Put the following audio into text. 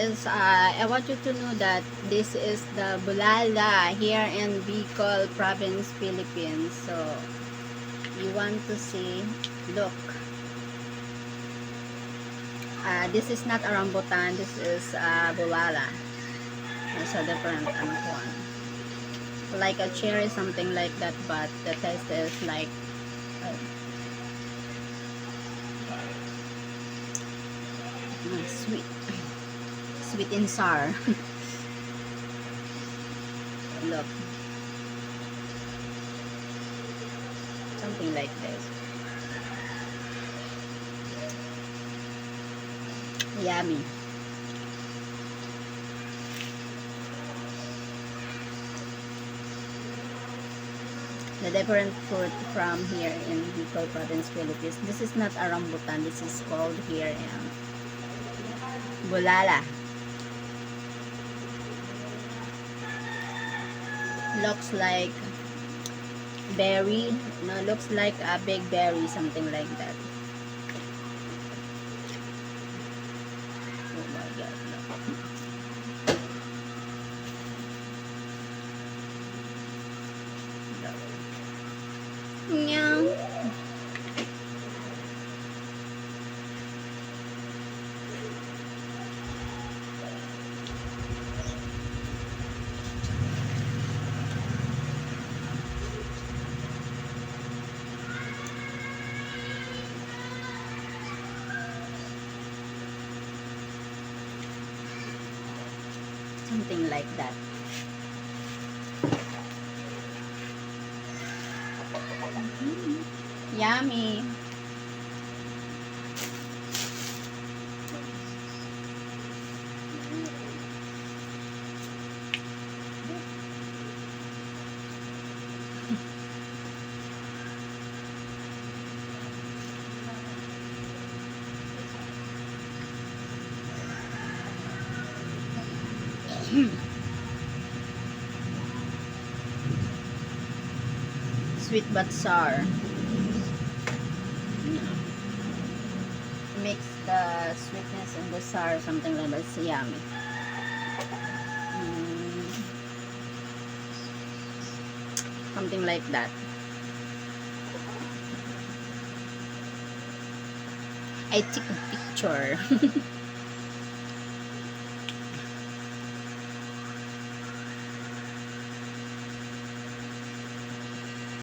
guys, I want you to know that this is the Bulala here in Bicol Province, Philippines. So, you want to see, look. This is not a rambutan, this is Bulala. It's a different one. Like a cherry, something like that, but the taste is like sweet. Sweet and sour. Look. Something like this. Yummy. The different fruit from here in Bicol Province, Philippines. This is not a rambutan. This is called here in Bulala. Looks like berry. No, looks like a big berry, something like that. Oh my God! Meow. Something like that. Yummy. Sweet but sour. Mix the sweetness and the sour, something like that. It's yummy. Something like that. I took a picture.